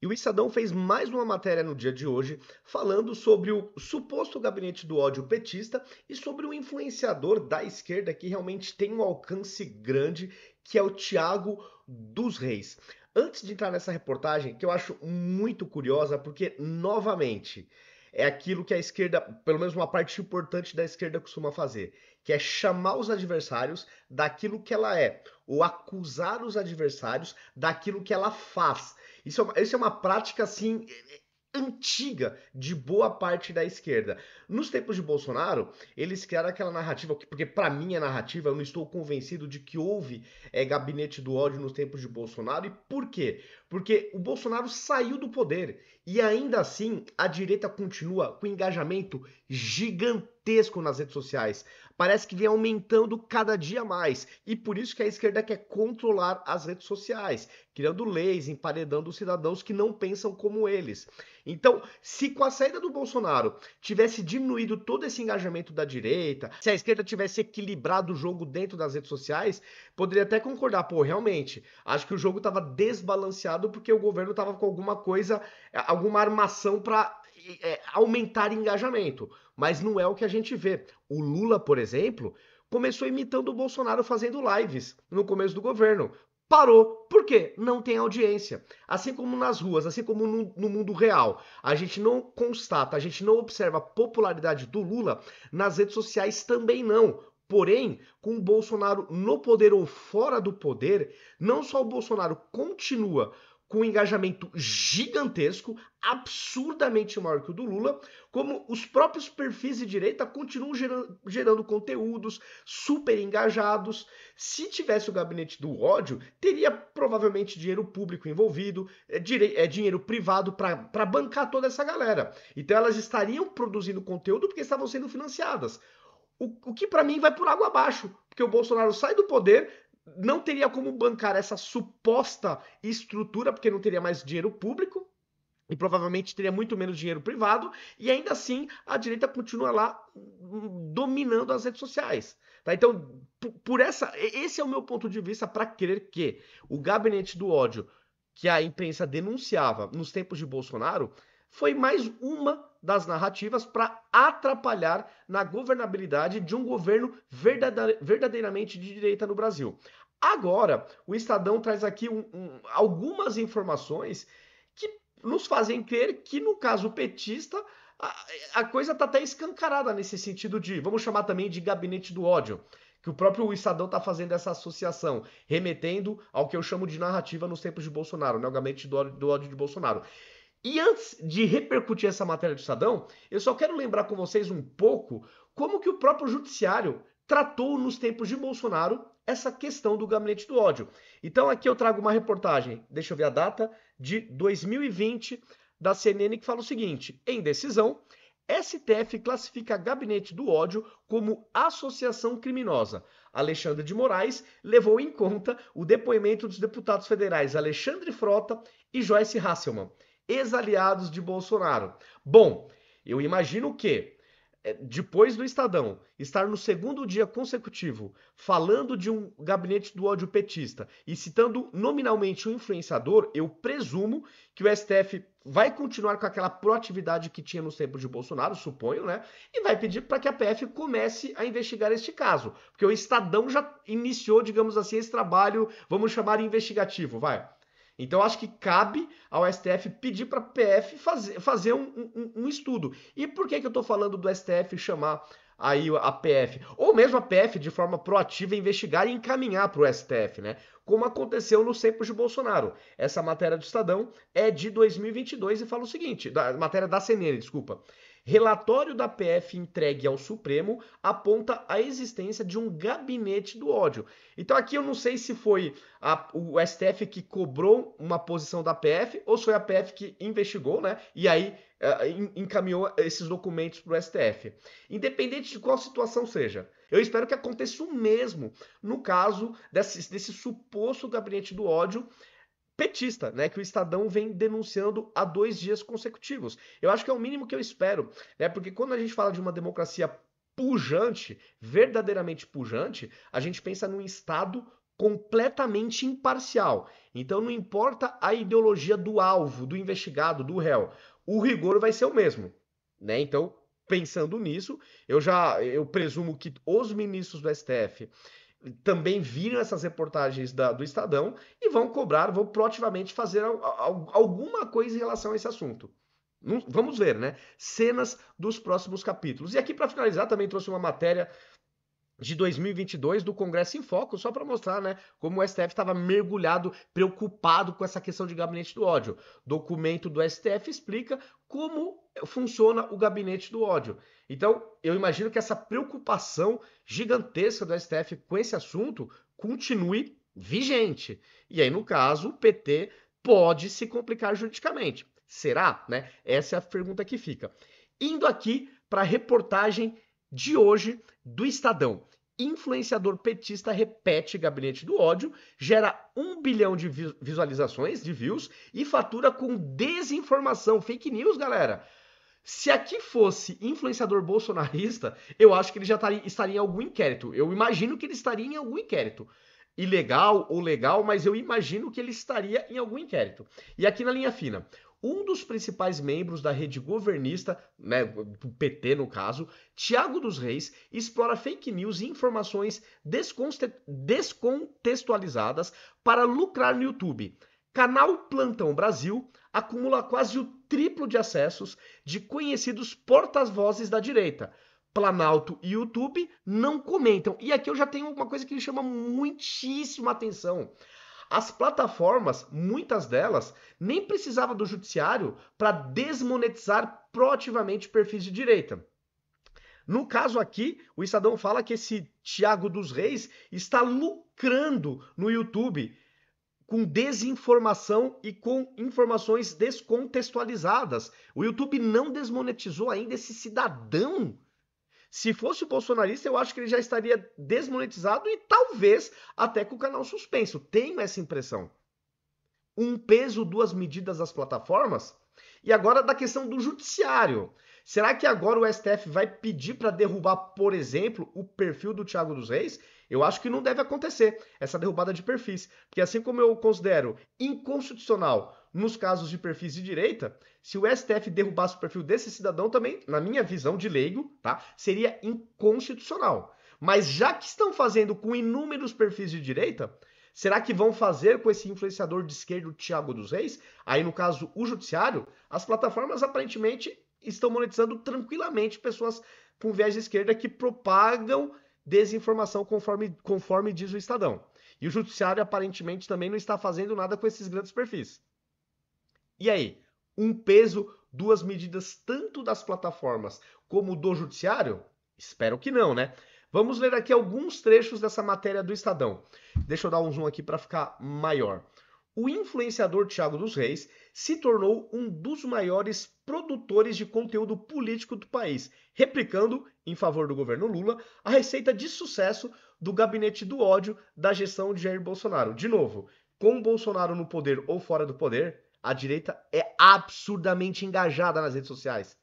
E o Estadão fez mais uma matéria no dia de hoje falando sobre o suposto gabinete do ódio petista e sobre um influenciador da esquerda que realmente tem um alcance grande, que é o Thiago dos Reis. Antes de entrar nessa reportagem, que eu acho muito curiosa, porque, novamente, é aquilo que a esquerda, pelo menos uma parte importante da esquerda, costuma fazer, que é chamar os adversários daquilo que ela é, ou acusar os adversários daquilo que ela faz. Isso é uma prática, assim, antiga de boa parte da esquerda. Nos tempos de Bolsonaro, eles criaram aquela narrativa, porque para mim é narrativa, eu não estou convencido de que houve gabinete do ódio nos tempos de Bolsonaro. E por quê? Porque o Bolsonaro saiu do poder e ainda assim a direita continua com engajamento gigantesco nas redes sociais. Parece que vem aumentando cada dia mais. E por isso que a esquerda quer controlar as redes sociais, criando leis, emparedando os cidadãos que não pensam como eles. Então, se com a saída do Bolsonaro tivesse diminuído todo esse engajamento da direita, se a esquerda tivesse equilibrado o jogo dentro das redes sociais, poderia até concordar, pô, realmente, acho que o jogo estava desbalanceado porque o governo estava com alguma coisa, alguma armação para aumentar engajamento. Mas não é o que a gente vê. O Lula, por exemplo, começou imitando o Bolsonaro fazendo lives no começo do governo. Parou. Por quê? Não tem audiência. Assim como nas ruas, assim como no mundo real, a gente não constata, a gente não observa a popularidade do Lula, nas redes sociais também não. Porém, com o Bolsonaro no poder ou fora do poder, não só o Bolsonaro continua com um engajamento gigantesco, absurdamente maior que o do Lula, como os próprios perfis de direita continuam gerando conteúdos super engajados. Se tivesse o gabinete do ódio, teria provavelmente dinheiro público envolvido, dinheiro privado para bancar toda essa galera. Então elas estariam produzindo conteúdo porque estavam sendo financiadas. O que para mim vai por água abaixo, porque o Bolsonaro sai do poder, não teria como bancar essa suposta estrutura, porque não teria mais dinheiro público, e provavelmente teria muito menos dinheiro privado, e ainda assim a direita continua lá dominando as redes sociais. Tá? Então, esse é o meu ponto de vista para crer que o gabinete do ódio que a imprensa denunciava nos tempos de Bolsonaro foi mais uma das narrativas para atrapalhar na governabilidade de um governo verdadeiramente de direita no Brasil. Agora, o Estadão traz aqui algumas informações que nos fazem crer que, no caso petista, a coisa está até escancarada nesse sentido de, vamos chamar também de gabinete do ódio, que o próprio Estadão está fazendo essa associação, remetendo ao que eu chamo de narrativa nos tempos de Bolsonaro, né, o gabinete do ódio de Bolsonaro. E antes de repercutir essa matéria do Estadão, eu só quero lembrar com vocês um pouco como que o próprio judiciário tratou nos tempos de Bolsonaro essa questão do gabinete do ódio. Então aqui eu trago uma reportagem, deixa eu ver a data, de 2020 da CNN que fala o seguinte: em decisão, STF classifica gabinete do ódio como associação criminosa. Alexandre de Moraes levou em conta o depoimento dos deputados federais Alexandre Frota e Joyce Hasselmann, ex-aliados de Bolsonaro. Bom, eu imagino que depois do Estadão estar no segundo dia consecutivo falando de um gabinete do ódio petista e citando nominalmente um influenciador, eu presumo que o STF vai continuar com aquela proatividade que tinha nos tempos de Bolsonaro, suponho, né? E vai pedir para que a PF comece a investigar este caso, porque o Estadão já iniciou, digamos assim, esse trabalho, vamos chamar investigativo, vai. Então acho que cabe ao STF pedir para a PF fazer um estudo. E por que eu estou falando do STF chamar aí a PF? Ou mesmo a PF de forma proativa investigar e encaminhar para o STF, né? Como aconteceu nos tempos de Bolsonaro. Essa matéria do Estadão é de 2022 e fala o seguinte, matéria da CNN, desculpa. Relatório da PF entregue ao Supremo aponta a existência de um gabinete do ódio. Então aqui eu não sei se foi o STF que cobrou uma posição da PF ou se foi a PF que investigou, né? E aí encaminhou esses documentos para o STF. Independente de qual situação seja, eu espero que aconteça o mesmo no caso desse suposto gabinete do ódio petista, né, que o Estadão vem denunciando há 2 dias consecutivos. Eu acho que é o mínimo que eu espero, né, porque quando a gente fala de uma democracia pujante, verdadeiramente pujante, a gente pensa num Estado completamente imparcial. Então não importa a ideologia do alvo, do investigado, do réu, o rigor vai ser o mesmo, né? Então, pensando nisso, eu presumo que os ministros do STF também viram essas reportagens do Estadão e vão cobrar, vão proativamente fazer alguma coisa em relação a esse assunto. Vamos ver, né? Cenas dos próximos capítulos. E aqui, para finalizar, também trouxe uma matéria de 2022 do Congresso em Foco, só para mostrar, né, como o STF estava mergulhado, preocupado com essa questão de gabinete do ódio. Documento do STF explica como funciona o gabinete do ódio. Então, eu imagino que essa preocupação gigantesca do STF com esse assunto continue vigente. E aí, no caso, o PT pode se complicar juridicamente. Será, né? Essa é a pergunta que fica. Indo aqui para a reportagem de hoje do Estadão. Influenciador petista repete gabinete do ódio, gera 1 bilhão de visualizações, de views, e fatura com desinformação, fake news, galera. Se aqui fosse influenciador bolsonarista, eu acho que ele já estaria em algum inquérito. Eu imagino que ele estaria em algum inquérito. Ilegal ou legal, mas eu imagino que ele estaria em algum inquérito. E aqui na linha fina, um dos principais membros da rede governista, né, do PT no caso, Thiago dos Reis, explora fake news e informações descontextualizadas para lucrar no YouTube. Canal Plantão Brasil acumula quase o triplo de acessos de conhecidos porta-vozes da direita. Planalto e YouTube não comentam. E aqui eu já tenho uma coisa que me chama muitíssima atenção. As plataformas, muitas delas, nem precisavam do judiciário para desmonetizar proativamente perfis de direita. No caso aqui, o Estadão fala que esse Thiago dos Reis está lucrando no YouTube com desinformação e com informações descontextualizadas. O YouTube não desmonetizou ainda esse cidadão. Se fosse o bolsonarista, eu acho que ele já estaria desmonetizado e talvez até com o canal suspenso. Tenho essa impressão. Um peso, duas medidas das plataformas. E agora da questão do judiciário. Será que agora o STF vai pedir para derrubar, por exemplo, o perfil do Thiago dos Reis? Eu acho que não deve acontecer essa derrubada de perfis. Porque assim como eu considero inconstitucional nos casos de perfis de direita, se o STF derrubasse o perfil desse cidadão também, na minha visão de leigo, tá, seria inconstitucional. Mas já que estão fazendo com inúmeros perfis de direita, será que vão fazer com esse influenciador de esquerda, o Thiago dos Reis? Aí, no caso, o judiciário, as plataformas aparentemente estão monetizando tranquilamente pessoas com viés de esquerda que propagam desinformação conforme diz o Estadão. E o judiciário aparentemente também não está fazendo nada com esses grandes perfis. E aí? Um peso, duas medidas tanto das plataformas como do judiciário? Espero que não, né? Vamos ler aqui alguns trechos dessa matéria do Estadão. Deixa eu dar um zoom aqui para ficar maior. O influenciador Thiago dos Reis se tornou um dos maiores produtores de conteúdo político do país, replicando, em favor do governo Lula, a receita de sucesso do gabinete do ódio da gestão de Jair Bolsonaro. De novo, com Bolsonaro no poder ou fora do poder, a direita é absurdamente engajada nas redes sociais.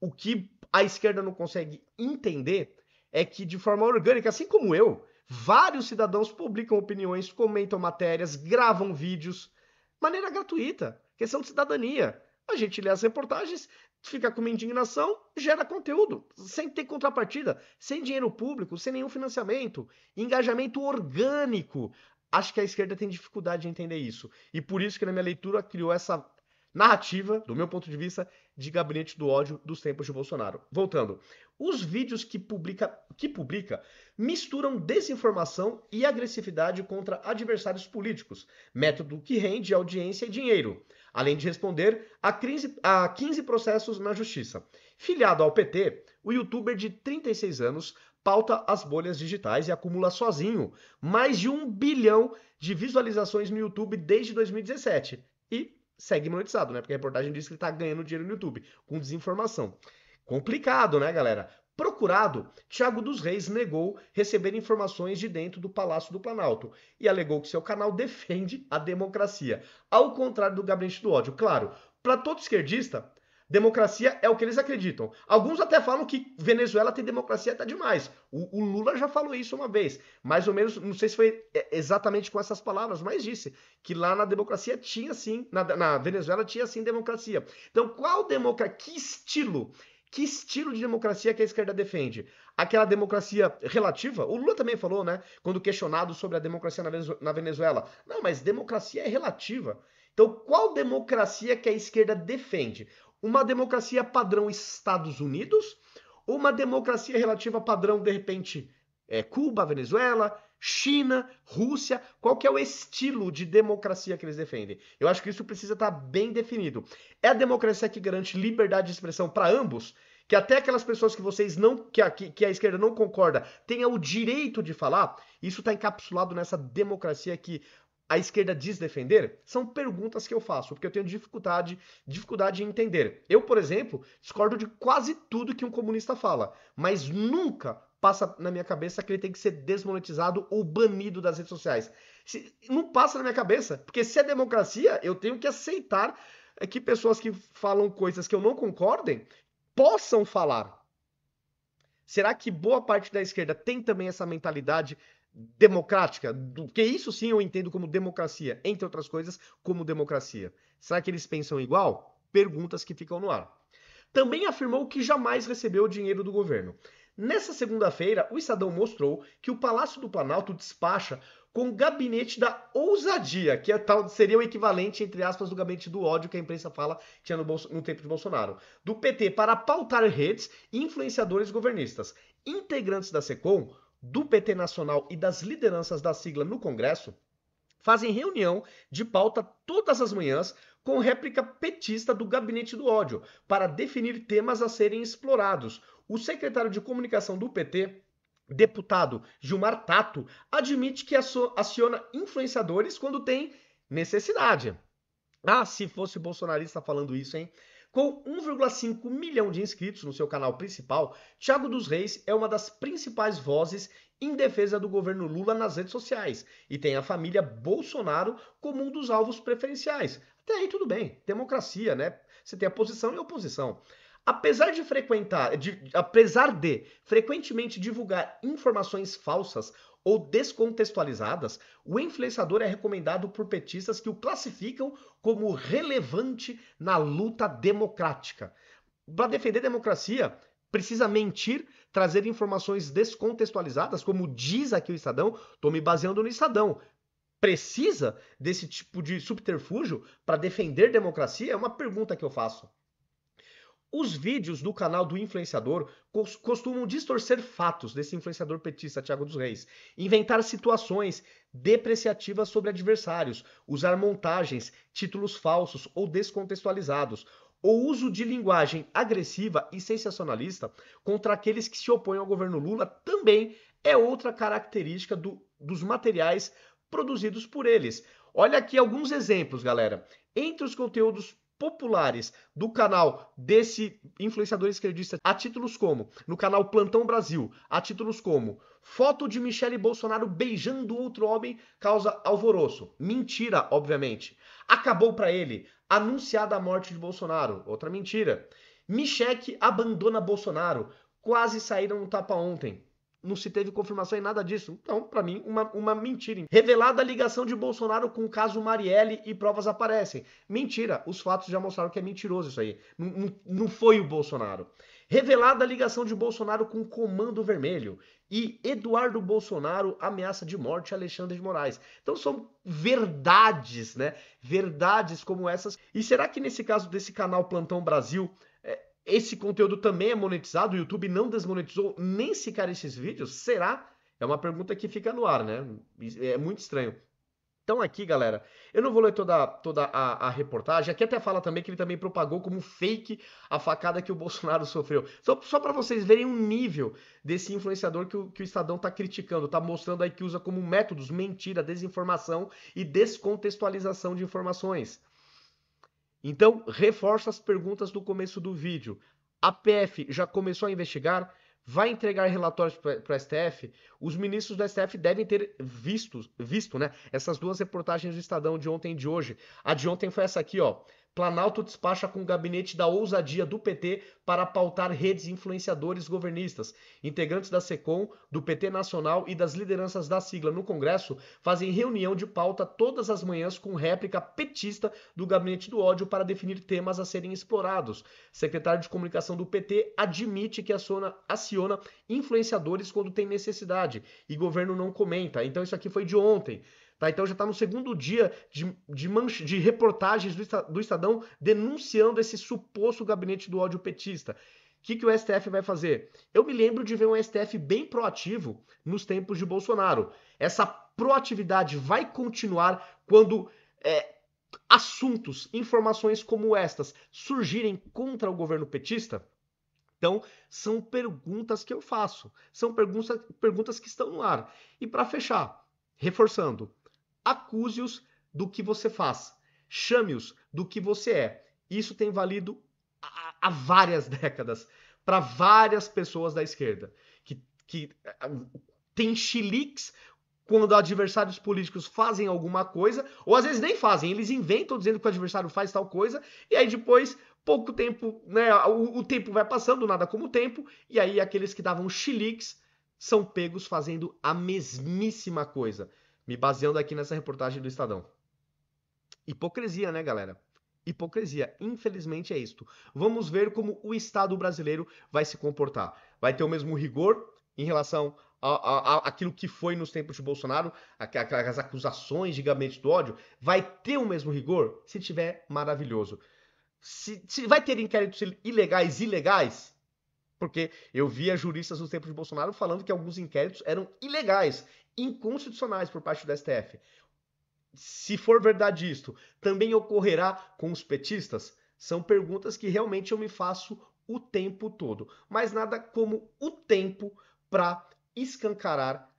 O que a esquerda não consegue entender é que, de forma orgânica, assim como eu, vários cidadãos publicam opiniões, comentam matérias, gravam vídeos, maneira gratuita, questão de cidadania. A gente lê as reportagens, fica com uma indignação, gera conteúdo, sem ter contrapartida, sem dinheiro público, sem nenhum financiamento, engajamento orgânico. Acho que a esquerda tem dificuldade de entender isso. E por isso que na minha leitura criou essa narrativa, do meu ponto de vista, de gabinete do ódio dos tempos de Bolsonaro. Voltando, os vídeos que publica misturam desinformação e agressividade contra adversários políticos, método que rende audiência e dinheiro, além de responder a 15 processos na justiça. Filiado ao PT, o youtuber de 36 anos pauta as bolhas digitais e acumula sozinho mais de 1 bilhão de visualizações no YouTube desde 2017. E segue monetizado, né? Porque a reportagem diz que ele tá ganhando dinheiro no YouTube, com desinformação. Complicado, né, galera? Procurado, Thiago dos Reis negou receber informações de dentro do Palácio do Planalto e alegou que seu canal defende a democracia, ao contrário do gabinete do ódio. Claro, para todo esquerdista, Democracia é o que eles acreditam. Alguns até falam que Venezuela tem democracia até demais. O Lula já falou isso uma vez. Mais ou menos, não sei se foi exatamente com essas palavras, mas disse que lá na democracia tinha sim, na Venezuela tinha sim democracia. Então, qual democracia? Que estilo de democracia que a esquerda defende? Aquela democracia relativa? O Lula também falou, né? Quando questionado sobre a democracia na Venezuela. Não, mas democracia é relativa. Então, qual democracia que a esquerda defende? Uma democracia padrão Estados Unidos? Ou uma democracia relativa padrão, de repente, Cuba, Venezuela, China, Rússia? Qual que é o estilo de democracia que eles defendem? Eu acho que isso precisa estar bem definido. É a democracia que garante liberdade de expressão para ambos? Que até aquelas pessoas que vocês não, que a esquerda não concorda, tenha o direito de falar? Isso está encapsulado nessa democracia que a esquerda diz defender? São perguntas que eu faço, porque eu tenho dificuldade em entender. Eu, por exemplo, discordo de quase tudo que um comunista fala, mas nunca passa na minha cabeça que ele tem que ser desmonetizado ou banido das redes sociais. Não passa na minha cabeça, porque se é democracia, eu tenho que aceitar que pessoas que falam coisas que eu não concordem possam falar. Será que boa parte da esquerda tem também essa mentalidade democrática? Que isso sim eu entendo como democracia, entre outras coisas, como democracia. Será que eles pensam igual? Perguntas que ficam no ar. Também afirmou que jamais recebeu dinheiro do governo. Nessa segunda-feira, o Estadão mostrou que o Palácio do Planalto despacha com o gabinete da ousadia, que seria o equivalente, entre aspas, do gabinete do ódio que a imprensa fala que tinha no tempo de Bolsonaro, do PT para pautar redes e influenciadores governistas. Integrantes da SECOM, do PT Nacional e das lideranças da sigla no Congresso fazem reunião de pauta todas as manhãs com réplica petista do gabinete do ódio para definir temas a serem explorados. O secretário de comunicação do PT, deputado Gilmar Tato, admite que aciona influenciadores quando tem necessidade. Ah, se fosse bolsonarista falando isso, hein? Com 1,5 milhão de inscritos no seu canal principal, Thiago dos Reis é uma das principais vozes em defesa do governo Lula nas redes sociais e tem a família Bolsonaro como um dos alvos preferenciais. Até aí tudo bem, democracia, né? Você tem a posição e a oposição. Apesar de frequentemente divulgar informações falsas ou descontextualizadas, o influenciador é recomendado por petistas que o classificam como relevante na luta democrática. Para defender a democracia, precisa mentir, trazer informações descontextualizadas, como diz aqui o Estadão, estou me baseando no Estadão. Precisa desse tipo de subterfúgio para defender democracia? É uma pergunta que eu faço. Os vídeos do canal do influenciador costumam distorcer fatos desse influenciador petista, Thiago dos Reis, inventar situações depreciativas sobre adversários, usar montagens, títulos falsos ou descontextualizados, o uso de linguagem agressiva e sensacionalista contra aqueles que se opõem ao governo Lula também é outra característica dos materiais produzidos por eles. Olha aqui alguns exemplos, galera. Entre os conteúdos populares do canal desse influenciador esquerdista, a títulos como, no canal Plantão Brasil, a títulos como, foto de Michele Bolsonaro beijando outro homem causa alvoroço. Mentira, obviamente. Acabou pra ele. Anunciada a morte de Bolsonaro. Outra mentira. Michele abandona Bolsonaro. Quase saíram no tapa ontem. Não se teve confirmação em nada disso. Então, para mim, uma mentira. Revelada a ligação de Bolsonaro com o caso Marielle e provas aparecem. Mentira. Os fatos já mostraram que é mentiroso isso aí. Não foi o Bolsonaro. Revelada a ligação de Bolsonaro com o Comando Vermelho. E Eduardo Bolsonaro ameaça de morte Alexandre de Moraes. Então são verdades, né? Verdades como essas. E será que nesse caso desse canal Plantão Brasil, esse conteúdo também é monetizado? O YouTube não desmonetizou nem sequer esses vídeos? Será? É uma pergunta que fica no ar, né? É muito estranho. Então aqui, galera, eu não vou ler toda a reportagem. Aqui até fala também que ele também propagou como fake a facada que o Bolsonaro sofreu. Só para vocês verem o nível desse influenciador que o Estadão está criticando. Está mostrando aí que usa como métodos mentira, desinformação e descontextualização de informações. Então, reforço as perguntas do começo do vídeo. A PF já começou a investigar? Vai entregar relatórios para o STF? Os ministros do STF devem ter visto, né, essas duas reportagens do Estadão de ontem e de hoje. A de ontem foi essa aqui, ó. Planalto despacha com o gabinete da ousadia do PT para pautar redes influenciadores governistas. Integrantes da SECOM, do PT Nacional e das lideranças da sigla no Congresso fazem reunião de pauta todas as manhãs com réplica petista do gabinete do ódio para definir temas a serem explorados. Secretário de Comunicação do PT admite que aciona influenciadores quando tem necessidade e governo não comenta. Então isso aqui foi de ontem. Tá, então já está no segundo dia de reportagens do Estadão denunciando esse suposto gabinete do ódio petista. O que o STF vai fazer? Eu me lembro de ver um STF bem proativo nos tempos de Bolsonaro. Essa proatividade vai continuar quando assuntos, informações como estas surgirem contra o governo petista? Então, são perguntas que eu faço. São perguntas que estão no ar. E para fechar, reforçando, acuse-os do que você faz. Chame-os do que você é. Isso tem valido há várias décadas para várias pessoas da esquerda. Que tem chiliques quando adversários políticos fazem alguma coisa, ou às vezes nem fazem, eles inventam dizendo que o adversário faz tal coisa, e aí depois, pouco tempo, né, o tempo vai passando, nada como o tempo, e aí aqueles que davam chiliques são pegos fazendo a mesmíssima coisa. Me baseando aqui nessa reportagem do Estadão. Hipocrisia, né, galera? Hipocrisia. Infelizmente é isto. Vamos ver como o Estado brasileiro vai se comportar. Vai ter o mesmo rigor em relação àquilo que foi nos tempos de Bolsonaro, aquelas acusações de gabinete do ódio? Vai ter o mesmo rigor? Se tiver, maravilhoso. Se vai ter inquéritos ilegais? Porque eu via juristas nos tempos de Bolsonaro falando que alguns inquéritos eram ilegais, inconstitucionais por parte do STF. Se for verdade isto, também ocorrerá com os petistas? São perguntas que realmente eu me faço o tempo todo. Mas nada como o tempo para escancarar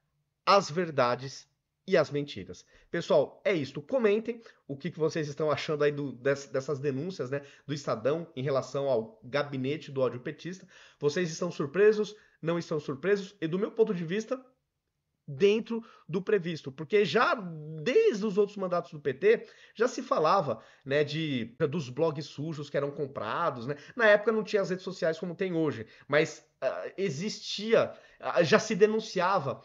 as verdades e as mentiras. Pessoal, é isto. Comentem o que vocês estão achando aí dessas denúncias, né, do Estadão em relação ao gabinete do ódio petista. Vocês estão surpresos? Não estão surpresos? E do meu ponto de vista, dentro do previsto, porque já desde os outros mandatos do PT já se falava, né, dos blogs sujos que eram comprados, né? Na época não tinha as redes sociais como tem hoje, mas existia, já se denunciava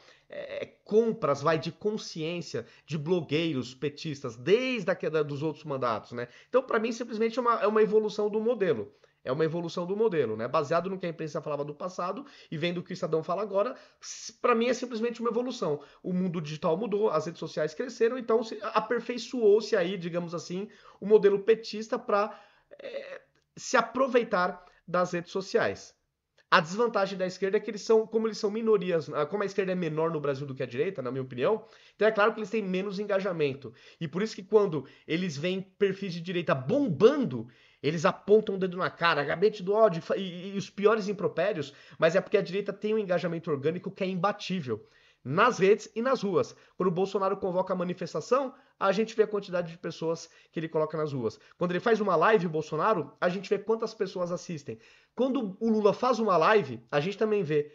compras, de consciência de blogueiros petistas desde dos outros mandatos, né? Então, para mim, simplesmente é uma evolução do modelo. É uma evolução do modelo, né? Baseado no que a imprensa falava do passado e vendo o que o Estadão fala agora, para mim é simplesmente uma evolução. O mundo digital mudou, as redes sociais cresceram, então aperfeiçoou-se aí, digamos assim, o modelo petista para se aproveitar das redes sociais. A desvantagem da esquerda é que como eles são minorias, como a esquerda é menor no Brasil do que a direita, na minha opinião, então é claro que eles têm menos engajamento. E por isso que quando eles veem perfis de direita bombando, eles apontam o dedo na cara, gabinete do ódio e os piores impropérios, mas é porque a direita tem um engajamento orgânico que é imbatível. Nas redes e nas ruas. Quando o Bolsonaro convoca a manifestação, a gente vê a quantidade de pessoas que ele coloca nas ruas. Quando ele faz uma live, o Bolsonaro, a gente vê quantas pessoas assistem. Quando o Lula faz uma live, a gente também vê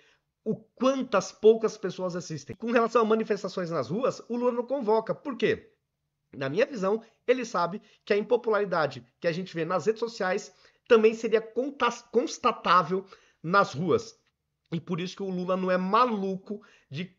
quantas poucas pessoas assistem. Com relação a manifestações nas ruas, o Lula não convoca. Por quê? Na minha visão, ele sabe que a impopularidade que a gente vê nas redes sociais também seria constatável nas ruas. E por isso que o Lula não é maluco de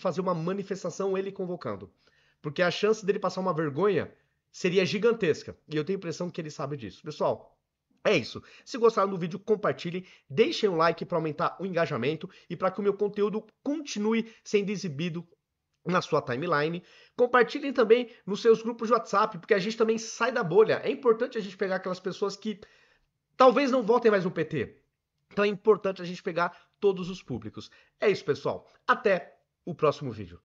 fazer uma manifestação ele convocando. Porque a chance dele passar uma vergonha seria gigantesca. E eu tenho a impressão que ele sabe disso. Pessoal, é isso. Se gostaram do vídeo, compartilhem. Deixem um like para aumentar o engajamento e para que o meu conteúdo continue sendo exibido na sua timeline. Compartilhem também nos seus grupos de WhatsApp, porque a gente também sai da bolha. É importante a gente pegar aquelas pessoas que talvez não votem mais no PT. Então é importante a gente pegar todos os públicos. É isso, pessoal. Até o próximo vídeo.